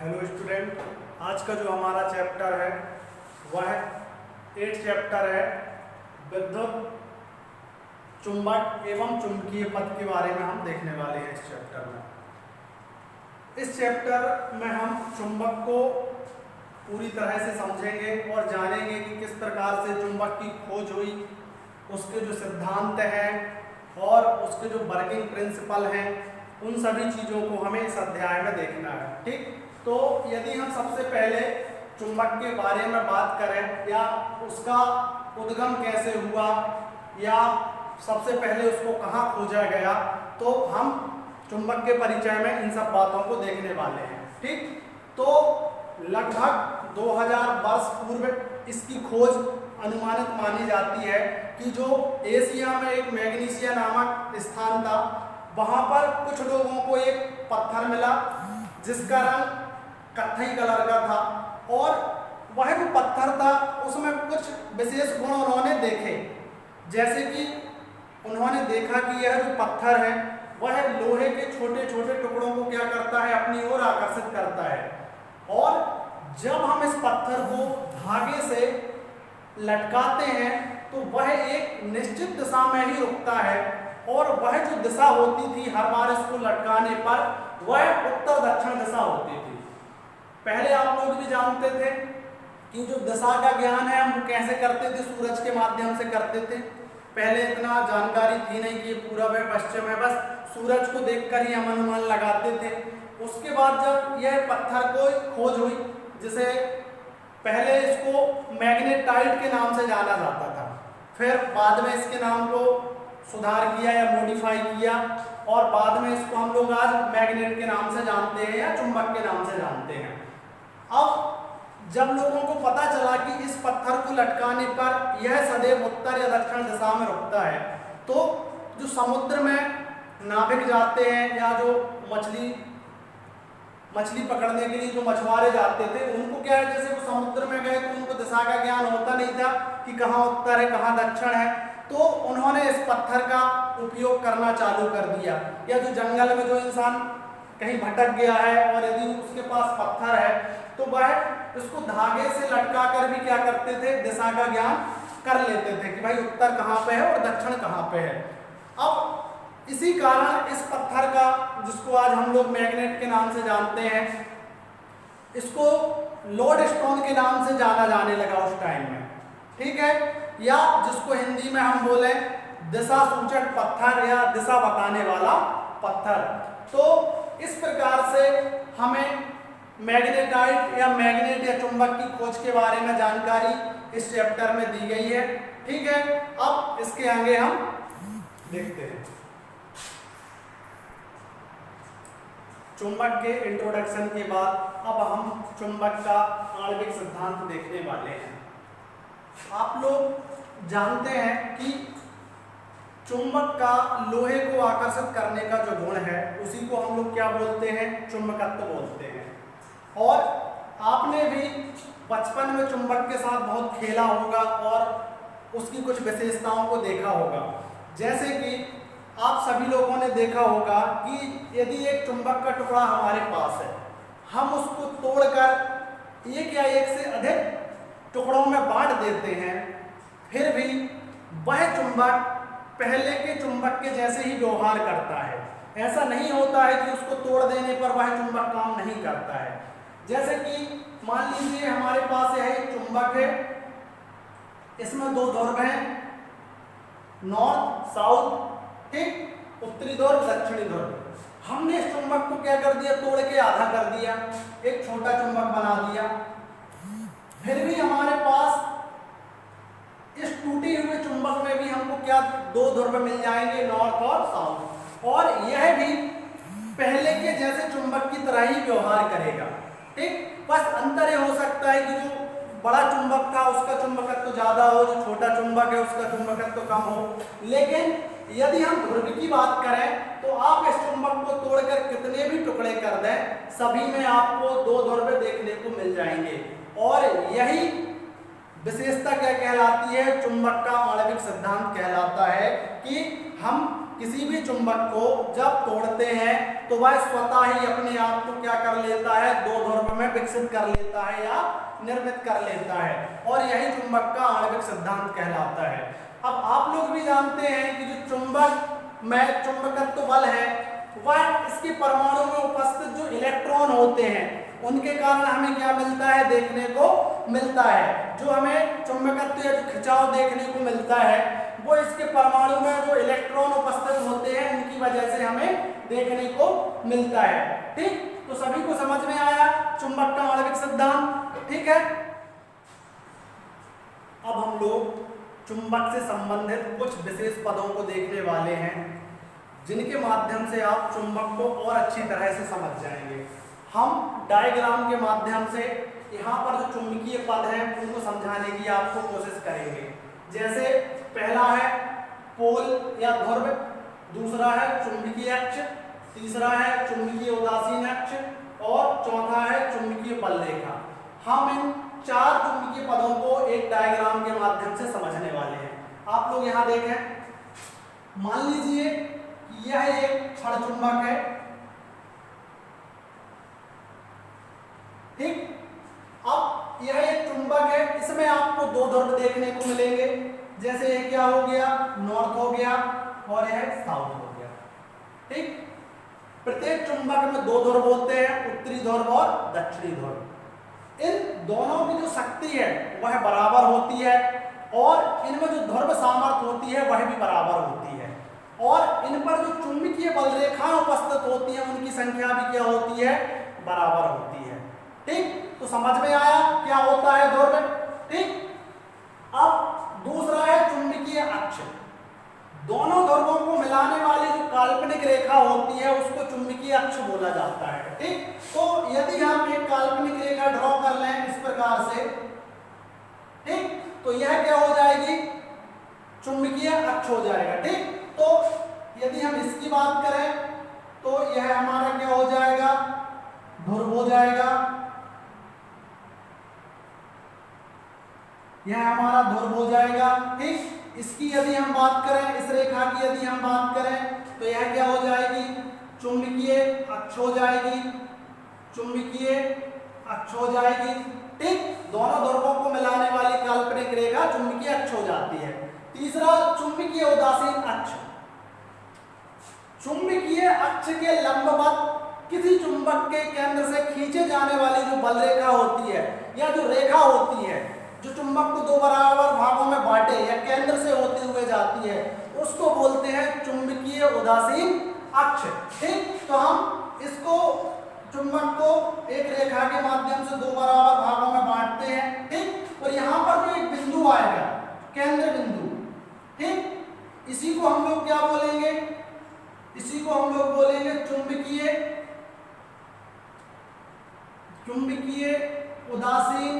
Hello student, आज का जो हमारा चैप्टर है वह 8 चैप्टर है विद्युत चुंबक एवं चुंबकीय पथ के बारे में हम देखने वाले हैं इस चैप्टर में। इस चैप्टर में हम चुंबक को पूरी तरह से समझेंगे और जानेंगे कि किस प्रकार से चुंबक की खोज हुई, उसके जो सिद्धांत हैं और उसके जो वर्किंग प्रिंसिपल हैं, उन सभी चीज़ों को हमें इस अध्याय में देखना है। ठीक, तो यदि हम सबसे पहले चुंबक के बारे में बात करें या उसका उद्गम कैसे हुआ या सबसे पहले उसको कहाँ खोजा गया, तो हम चुंबक के परिचय में इन सब बातों को देखने वाले हैं। ठीक, तो लगभग 2000 वर्ष पूर्व इसकी खोज अनुमानित मानी जाती है कि जो एशिया में एक मैग्नीशिया नामक स्थान था, वहाँ पर कुछ लोगों को एक पत्थर मिला जिसका रंग कत्थई कलर का था और वह जो पत्थर था उसमें कुछ विशेष गुण उन्होंने देखे। जैसे कि उन्होंने देखा कि यह जो पत्थर है वह लोहे के छोटे छोटे टुकड़ों को क्या करता है, अपनी ओर आकर्षित करता है और जब हम इस पत्थर को धागे से लटकाते हैं तो वह एक निश्चित दिशा में ही रुकता है और वह जो दिशा होती थी हर बार इसको लटकाने पर वह उत्तर दक्षिण दिशा होती थी। पहले आप लोग भी जानते थे कि जो दिशा का ज्ञान है हम कैसे करते थे, सूरज के माध्यम से करते थे। पहले इतना जानकारी थी नहीं कि पूरब है पश्चिम है, बस सूरज को देखकर ही हम अनुमान लगाते थे। उसके बाद जब यह पत्थर को खोज हुई, जिसे पहले इसको मैग्नेटाइट के नाम से जाना जाता था, फिर बाद में इसके नाम को सुधार किया या मॉडिफाई किया और बाद में इसको हम लोग आज मैग्नेट के नाम से जानते हैं या चुंबक के नाम से जानते हैं। अब जब लोगों को पता चला कि इस पत्थर को लटकाने पर यह सदैव उत्तर या दक्षिण दिशा में रुकता है, तो जो समुद्र में नाविक जाते हैं या जो मछली पकड़ने के लिए जो मछुआरे जाते थे, उनको क्या है, जैसे वो समुद्र में गए तो उनको दिशा का ज्ञान होता नहीं था कि कहाँ उत्तर है कहाँ दक्षिण है, तो उन्होंने इस पत्थर का उपयोग करना चालू कर दिया। या जो जंगल में जो इंसान कहीं भटक गया है और यदि उसके पास पत्थर है तो वह इसको धागे से लटका कर भी क्या करते थे, दिशा का ज्ञान कर लेते थे कि भाई उत्तर कहाँ पे है और दक्षिण कहाँ पे है। अब इसी कारण इस पत्थर का, जिसको आज हम लोग मैग्नेट के नाम से जानते हैं, इसको लोड स्टोन के नाम से जाना जाने लगा उस टाइम में। ठीक है, या जिसको हिंदी में हम बोले दिशा सूचक पत्थर या दिशा बताने वाला पत्थर। तो इस प्रकार से हमें मैग्नेटाइट या मैग्नेट या चुंबक की खोज के बारे में जानकारी इस चैप्टर में दी गई है। ठीक है, अब इसके आगे हम देखते हैं। चुंबक के इंट्रोडक्शन के बाद अब हम चुंबक का आणविक सिद्धांत देखने वाले हैं। आप लोग जानते हैं कि चुंबक का लोहे को आकर्षित करने का जो गुण है उसी को हम लोग क्या बोलते हैं, चुंबकत्व बोलते हैं। और आपने भी बचपन में चुंबक के साथ बहुत खेला होगा और उसकी कुछ विशेषताओं को देखा होगा। जैसे कि आप सभी लोगों ने देखा होगा कि यदि एक चुंबक का टुकड़ा हमारे पास है, हम उसको तोड़कर एक या एक से अधिक टुकड़ों में बांट देते हैं, फिर भी वह चुंबक पहले के चुंबक के जैसे ही व्यवहार करता है। ऐसा नहीं होता है कि उसको तोड़ देने पर वह चुंबक काम नहीं करता है। जैसे कि मान लीजिए हमारे पास यह एक चुंबक है, इसमें दो ध्रुव हैं, नॉर्थ साउथ, ठीक, उत्तरी ध्रुव दक्षिणी ध्रुव। हमने इस चुंबक को क्या कर दिया, तोड़ के आधा कर दिया, एक छोटा चुंबक बना दिया। फिर भी हमारे पास इस टूटे हुए चुंबक में भी हमको क्या दो ध्रुव मिल जाएंगे, नॉर्थ और साउथ, और यह भी पहले के जैसे चुंबक की तरह ही व्यवहार करेगा। ठीक, बस अंतर ये हो सकता है कि जो बड़ा चुंबक था उसका चुंबकत्व ज्यादा हो, जो छोटा चुंबक है उसका चुंबकत्व कम हो। लेकिन यदि हम ध्रुव की बात करें तो आप इस चुंबक को तोड़कर कितने भी टुकड़े कर दें, सभी में आपको दो ध्रुव देखने को मिल जाएंगे। और यही विशेषता क्या कहलाती है, चुंबक का आणविक सिद्धांत कहलाता है कि हम किसी भी चुंबक को जब तोड़ते हैं तो वह स्वतः ही अपने आप को क्या कर लेता है, दो ध्रुव वह विकसित कर लेता है या निर्मित कर लेता है, और यही चुंबक का आणविक सिद्धांत कहलाता है। अब आप लोग भी जानते हैं कि जो चुंबक में चुंबकत्व बल है वह इसके परमाणु में उपस्थित जो इलेक्ट्रॉन होते हैं उनके कारण हमें क्या मिलता है, देखने को मिलता है। जो हमें चुंबकत्व या जो खिंचाव देखने को मिलता है वो इसके परमाणु में जो इलेक्ट्रॉन उपस्थित होते हैं उनकी वजह से हमें देखने को मिलता है। ठीक, तो सभी को समझ में आया चुंबक का आणविक सिद्धांत। ठीक है, अब हम लोग चुंबक से संबंधित कुछ विशेष पदों को देखने वाले हैं जिनके माध्यम से आप चुंबक को और अच्छी तरह से समझ जाएंगे। हम डायग्राम के माध्यम से यहाँ पर जो चुंबकीय पद हैं उनको समझाने की आपको कोशिश करेंगे। जैसे पहला है पोल या ध्रुव, दूसरा है चुंबकीय अक्ष, तीसरा है चुंबकीय उदासीन अक्ष और चौथा है चुंबकीय बल रेखा। हम इन 4 चुंबकीय पदों को एक डायग्राम के माध्यम से समझने वाले हैं। आप लोग यहाँ देखें, मान लीजिए यह एक क्षण चुंबक है। ठीक, अब यह एक चुंबक है, इसमें आपको 2 ध्रुव देखने को मिलेंगे। जैसे ये क्या हो गया, नॉर्थ हो गया और यह साउथ हो गया। ठीक, प्रत्येक चुंबक में 2 ध्रुव होते हैं, उत्तरी ध्रुव और दक्षिणी ध्रुव। इन दोनों की जो शक्ति है वह बराबर होती है और इनमें जो ध्रुव सामर्थ्य होती है वह भी बराबर होती है, और इन पर जो चुंबकीय बल रेखाएं उपस्थित होती हैं उनकी संख्या भी क्या होती है, बराबर होती है। ठीक, तो समझ में आया क्या होता है ध्रुव। ठीक, अब दूसरा है चुंबकीय अक्ष। दोनों ध्रुवों को मिलाने वाली जो काल्पनिक रेखा होती है उसको चुंबकीय अक्ष बोला जाता है। ठीक, तो यदि हम एक काल्पनिक रेखा ड्रॉ कर लें इस प्रकार से, ठीक, तो यह क्या हो जाएगी, चुंबकीय अक्ष हो जाएगा। ठीक, तो यदि हम इसकी बात करें तो यह हमारा क्या हो जाएगा, ध्रुव हो जाएगा। यह हमारा ध्रुव हो जाएगा। ठीक, इसकी यदि हम बात करें, इस रेखा की यदि हम बात करें तो यह क्या हो जाएगी, चुंबकीय अक्ष हो जाएगी, चुंबकीय अक्ष हो जाएगी। ठीक, दोनों ध्रुवों को मिलाने वाली काल्पनिक रेखा चुंबकीय अक्ष हो जाती है। तीसरा चुंबकीय उदासीन अक्ष। चुंबकीय अक्ष के लंबवत किसी चुंबक के केंद्र से खींचे जाने वाली जो बल रेखा होती है या जो रेखा होती है जो चुंबक को 2 बराबर भागों में बांटे या केंद्र से होते हुए जाती है उसको बोलते हैं चुंबकीय उदासीन अक्ष। ठीक, तो हम इसको चुंबक को एक रेखा के माध्यम से 2 बराबर भागों में बांटते हैं। ठीक, और यहाँ पर जो एक बिंदु आएगा, केंद्र बिंदु, ठीक, इसी को हम लोग क्या बोलेंगे, इसी को हम लोग बोलेंगे चुंबकीय उदासीन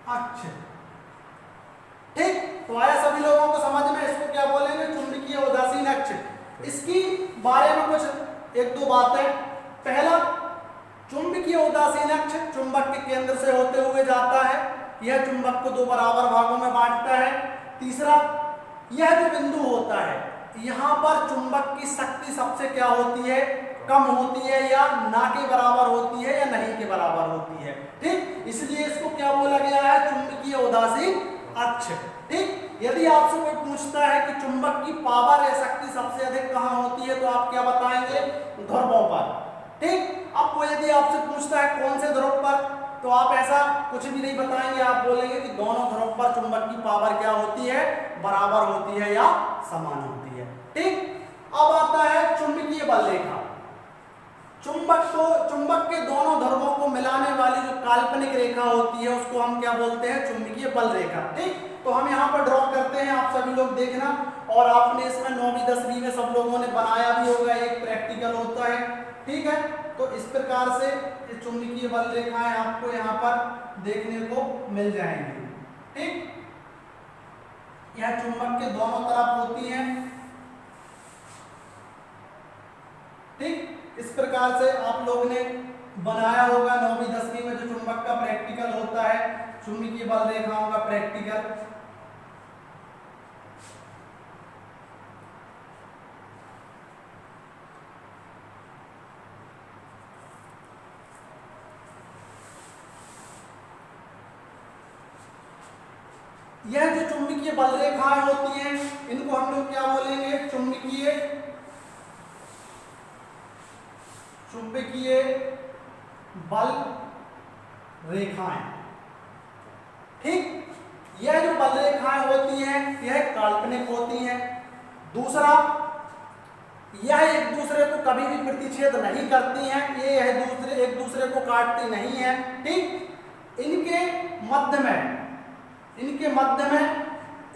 अक्ष। ठीक, तो आया सभी लोगों को समझ में, इसको क्या बोलेंगे, चुंबकीय उदासीन अक्ष। इसकी बारे में कुछ 1-2 बातें। पहला, चुंबकीय उदासीन अक्ष चुंबक के केंद्र से होते हुए जाता है, यह चुंबक को 2 बराबर भागों में बांटता है। तीसरा, यह जो बिंदु होता है यहाँ पर चुंबक की शक्ति सबसे क्या होती है, कम होती है या ना के बराबर होती है या नहीं के बराबर होती है। ठीक, इसलिए इसको क्या बोला गया है, चुंबकीय उदासीन अक्ष। ठीक, यदि आपसे कोई पूछता है कि चुंबक की पावर या शक्ति सबसे अधिक कहाँ होती है तो आप क्या बताएंगे, ध्रुवों पर। ठीक, अब कोई यदि आपसे पूछता है कौन से ध्रुव पर, तो आप ऐसा कुछ भी नहीं बताएंगे, आप बोलेंगे कि दोनों ध्रुव पर चुंबक की पावर क्या होती है, बराबर होती है या समान होती है। ठीक, अब आता है चुंबकीय बल रेखा। चुंबक के दोनों ध्रुवों को मिलाने वाली जो काल्पनिक रेखा होती है उसको हम क्या बोलते हैं, चुंबकीय बल रेखा। ठीक, तो हम यहाँ पर ड्रॉ करते हैं, आप सभी लोग देखना, और आपने इसमें 9वीं 10वीं में सब लोगों ने बनाया भी होगा, एक प्रैक्टिकल होता है। ठीक है, तो इस प्रकार से ये चुंबकीय बल रेखाएं आपको यहाँ पर देखने को मिल जाएंगी। ठीक, यह चुंबक के दोनों तरफ होती हैं। ठीक, इस प्रकार से आप लोगों ने बनाया होगा 9वीं 10वीं में जो चुंबक का प्रैक्टिकल होता है, चुंबकीय बल रेखाओं का प्रैक्टिकल। यह जो चुंबकीय बल रेखाएं होती हैं इनको हम लोग क्या बोलेंगे? चुंबकीय बल रेखाएं। ठीक, यह जो बल रेखाएं होती हैं यह काल्पनिक होती हैं। दूसरा, यह एक दूसरे को कभी भी प्रतिच्छेद नहीं करती हैं, ये एक दूसरे को काटती नहीं है। ठीक, इनके मध्य में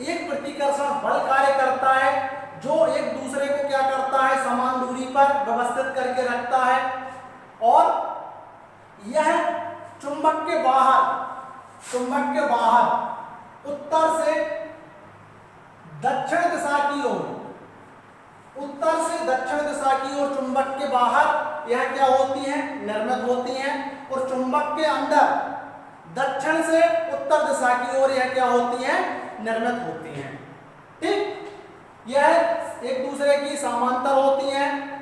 एक प्रतिकर्षण बल कार्य करता है जो एक दूसरे को क्या करता है? समान दूरी पर व्यवस्थित करके रखता है। और यह चुंबक के बाहर उत्तर से दक्षिण दिशा की ओर चुंबक के बाहर यह क्या होती हैं? निर्मित होती हैं। और चुंबक के अंदर दक्षिण से उत्तर दिशा की ओर यह क्या होती हैं? निर्मित होती हैं। ठीक, यह एक दूसरे की समांतर होती हैं,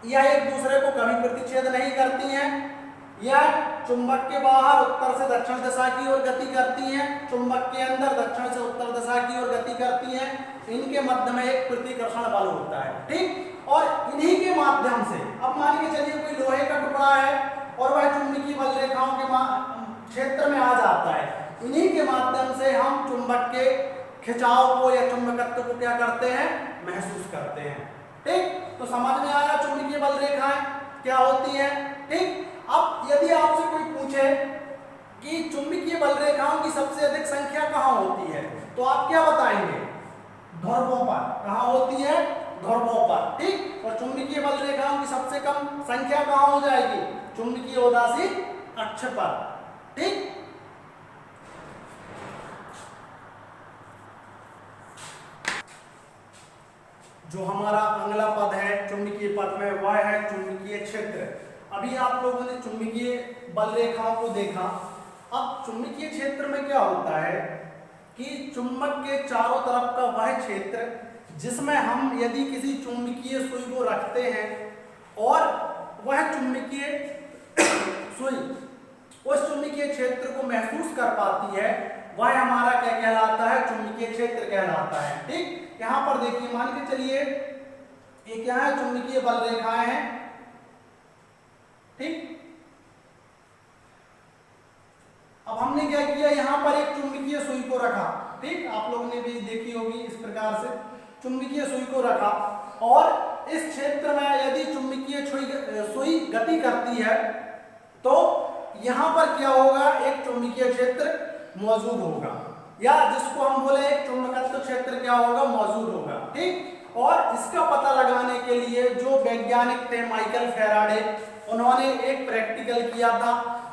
यह एक दूसरे को कभी प्रतिच्छेद नहीं करती हैं। यह चुंबक के बाहर उत्तर से दक्षिण दिशा की ओर गति करती हैं, चुंबक के अंदर दक्षिण से उत्तर दिशा की ओर गति करती हैं। इनके मध्य में एक प्रतिकर्षण बल होता है। ठीक, और इन्हीं के माध्यम से, अब मान के चलिए कोई लोहे का टुकड़ा है और वह चुंबकीय बल रेखाओं के क्षेत्र में आ जाता है, इन्हीं के माध्यम से हम चुंबक के खिंचाव को या चुंबकत्व को क्या करते हैं? महसूस करते हैं। ठीक, तो समझ में आया चुंबकीय बल रेखाएं क्या होती हैं। ठीक, अब यदि आपसे कोई पूछे कि चुंबकीय बल रेखाओं की सबसे अधिक संख्या कहाँ होती है, तो आप क्या बताएंगे? ध्रुवों पर। कहाँ होती है? ध्रुवों पर। ठीक, और चुंबकीय बल रेखाओं की सबसे कम संख्या कहाँ हो जाएगी? चुंबकीय उदासीन अक्ष पर। ठीक, जो हमारा अगला पद है चुंबकीय पद में वह है चुंबकीय क्षेत्र। अभी आप लोगों ने चुंबकीय बल रेखाओं को देखा। अब चुंबकीय क्षेत्र में क्या होता है कि चुंबक के चारों तरफ का वह क्षेत्र जिसमें हम यदि किसी चुंबकीय सुई को रखते हैं और वह चुंबकीय सुई उस चुंबकीय क्षेत्र को महसूस कर पाती है, वह हमारा क्या कहलाता है? चुंबकीय क्षेत्र कहलाता है। ठीक, यहां पर देखिए, मान के चलिए ये क्या है? चुंबकीय बल रेखाएं हैं। ठीक, अब हमने क्या किया? यहां पर एक चुंबकीय सुई को रखा। ठीक, आप लोगों ने भी देखी होगी, इस प्रकार से चुंबकीय सुई को रखा और इस क्षेत्र में यदि चुंबकीय सुई गति करती है तो यहां पर क्या होगा? एक चुंबकीय क्षेत्र मौजूद होगा, या जिसको हम बोले एक चुंबकत्व क्षेत्र क्या होगा? मौजूद होगा। ठीक, और इसका पता लगाने के लिए जो वैज्ञानिक थे माइकल फैराडे, उन्होंने एक प्रैक्टिकल किया था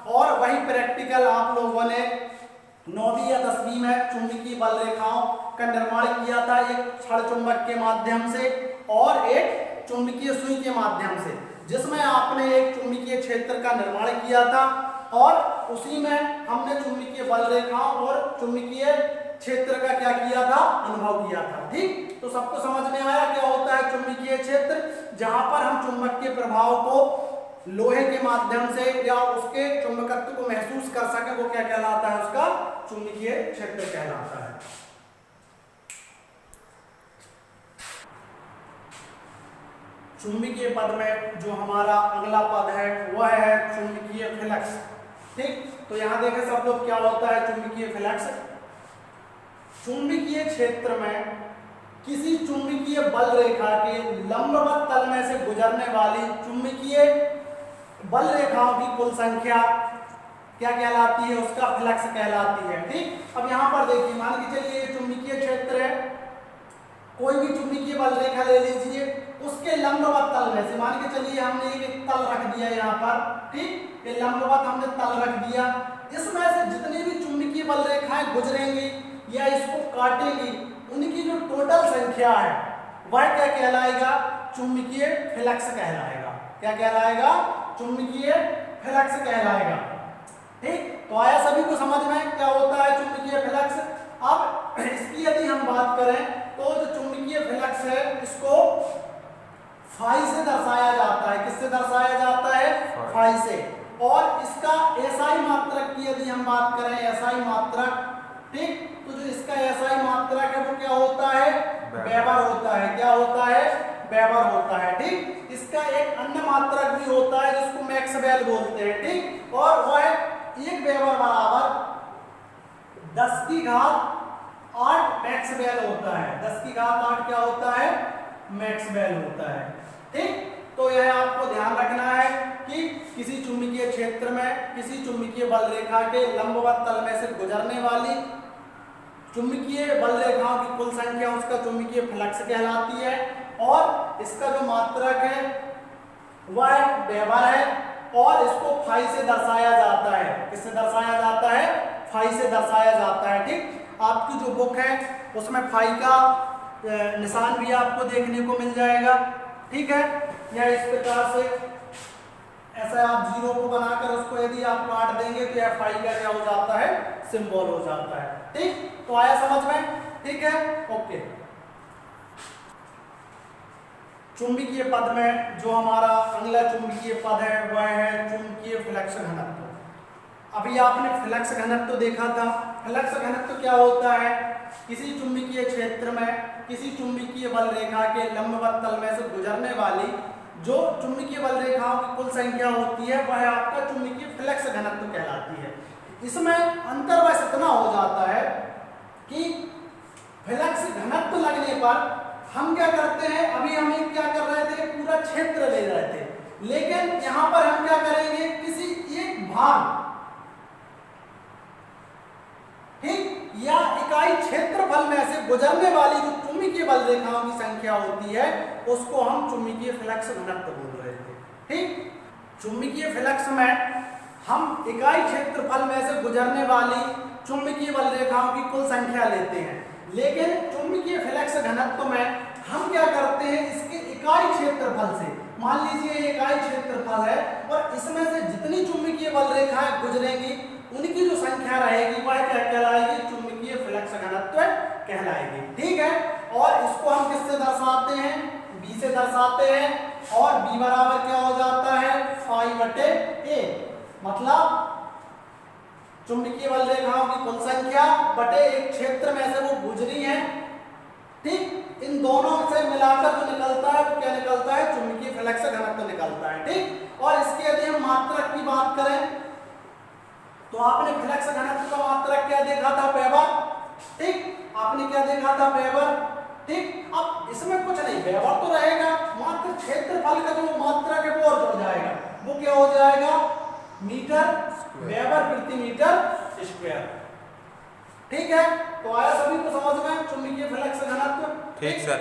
और वही प्रैक्टिकल आप लोगों ने 9वीं या 10वीं में चुंबकीय बल रेखाओं का निर्माण किया था, एक क्षण चुंबक के माध्यम से और एक चुंबकीय सुई के माध्यम से, जिसमें आपने एक चुंबकीय क्षेत्र का निर्माण किया था और उसी में हमने चुंबकीय बल रेखाओं और चुंबकीय क्षेत्र का क्या किया था? अनुभव किया था। ठीक, तो सबको समझ में आया क्या होता है चुंबकीय क्षेत्र? जहां पर हम चुंबक के प्रभाव को लोहे के माध्यम से या उसके चुंबकत्व को महसूस कर सके, वो क्या कहलाता है? उसका चुंबकीय क्षेत्र कहलाता है। चुंबकीय पद में जो हमारा अगला पद है वह है चुंबकीय फ्लक्स। ठीक, तो यहां देखें सब लोग क्या होता है चुंबकीय फ्लक्स? चुंबकीय क्षेत्र में किसी चुंबकीय बल रेखा के लंबवत तल में से गुजरने वाली चुंबकीय बल रेखाओं की कुल संख्या क्या कहलाती है? उसका फ्लक्स कहलाती है। ठीक, अब यहां पर देखिए, मान के चलिए ये चुंबकीय क्षेत्र है, कोई भी चुंबकीय बल रेखा ले लीजिए, उसके लंबवत तल में से मान के चलिए हमने एक तल रख दिया यहाँ पर। ठीक, ये लंबवत हमने तल रख दिया, इसमें से जितनी भी चुंबकीय बल रेखाएं गुजरेंगी या इसको काटेंगी, उनकी जो टोटल संख्या है वह क्या कहलाएगा? चुंबकीय फ्लक्स कहलाएगा। क्या कहलाएगा? चुंबकीय फ्लक्स कहलाएगा। ठीक, तो आया सभी को समझ में क्या होता है चुंबकीय फ्लक्स? अब इसकी यदि हम बात करें तो जो चुंबकीय फ्लक्स है इसको फाई से दर्शाया जाता है। किससे दर्शाया जाता है? फाई से। और इसका एसआई मात्रक की यदि हम बात करें, एसआई मात्रक, ठीक, तो जो इसका एसआई मात्रक है वो क्या होता है, वेबर होता है। क्या होता है, वेबर होता है। ठीक, इसका एक अन्य मात्रक भी होता है जिसको मैक्सवेल बोलते हैं। ठीक, और वह है 1 वेबर बराबर 10⁸ मैक्सवेल होता है। 10⁸ क्या होता है, मैक्सवेल होता है। ठीक, तो यह आपको ध्यान रखना है कि किसी चुंबकीय क्षेत्र में किसी चुंबकीय बल रेखा के लंबवत तल में से गुजरने वाली चुंबकीय बल रेखाओं की कुल संख्या उसका चुंबकीय फ्लक्स कहलाती है, और इसका जो मात्रक है वह वेबर है, और इसको फाई से दर्शाया जाता है। किससे दर्शाया जाता है, फाई से दर्शाया जाता है। ठीक, आपकी जो बुक है उसमें फाई का निशान भी आपको देखने को मिल जाएगा। ठीक है, या इस प्रकार से ऐसा आप 0 को बनाकर उसको यदि आप काट देंगे तो यह फाई का क्या हो जाता है, सिंबल हो जाता है। ठीक, तो आया समझ में। ठीक है, ओके। चुंबकीय पद में जो हमारा अगला चुंबकीय पद है वह है चुंबकीय फ्लक्स घनत्व। अभी आपने फ्लक्स घनत्व देखा था। फ्लक्स घनत्व क्या होता है, किसी चुंबकीय क्षेत्र में किसी चुंबकीय बल रेखा के लंबवत तल में से गुजरने वाली जो चुंबकीय बल रेखाओं की कुल संख्या होती है वह आपका चुंबकीय फ्लक्स घनत्व कहलाती है। इसमें अंतर बस इतना हो जाता है कि फ्लक्स घनत्व लगने पर हम क्या करते हैं, अभी हम क्या कर रहे थे, पूरा क्षेत्र ले रहे थे, लेकिन यहां पर हम क्या करेंगे, किसी एक भाग, ठीक, या इकाई क्षेत्रफल में से गुजरने वाली जो चुंबकीय बल रेखाओं की संख्या होती है उसको हम चुंबकीय फ्लक्स घनत्व बोल रहे थे। ठीक, चुंबकीय फ्लक्स में हम इकाई क्षेत्रफल में से गुजरने वाली चुंबकीय बल रेखाओं की कुल संख्या लेते हैं, लेकिन चुंबकीय फ्लक्स घनत्व में हम क्या करते हैं, इसके इकाई क्षेत्रफल से, मान लीजिए इकाई क्षेत्रफल है और इसमें से जितनी चुंबकीय बल रेखाएं गुजरेंगी उनकी जो संख्या रहेगी वह क्या कहलाएगी, चुंबकीय फ्लक्स घनत्व कहलाएगी। ठीक है, और इसको हम किससे दर्शाते हैं, b से दर्शाते हैं, और b बराबर क्या हो जाता है, φ/a, मतलब चुंबकीय बल रेखाओं की कुल संख्या बटे एक क्षेत्र में से वो गुजरी है। ठीक, इन दोनों से मिलाकर जो निकलता है वो क्या निकलता है, चुंबकीय फ्लक्स घनत्व निकलता है। ठीक, और इसके यदि हम मात्रक की बात करें तो आपने फ्लक्स घनत्व का मात्रक क्या देखा था, वेबर। ठीक, आपने क्या देखा था, वेबर। ठीक, अब इसमें कुछ नहीं, वेबर तो रहेगा, मात्र क्षेत्रफल का जो मात्रक है वो और जुड़ जाएगा, वो क्या हो जाएगा, मीटर वेबर प्रति मीटर स्क्वायर। ठीक है, तो आया सभी को समझ में चुंबकीय फ्लक्स घनत्व। ठीक सर।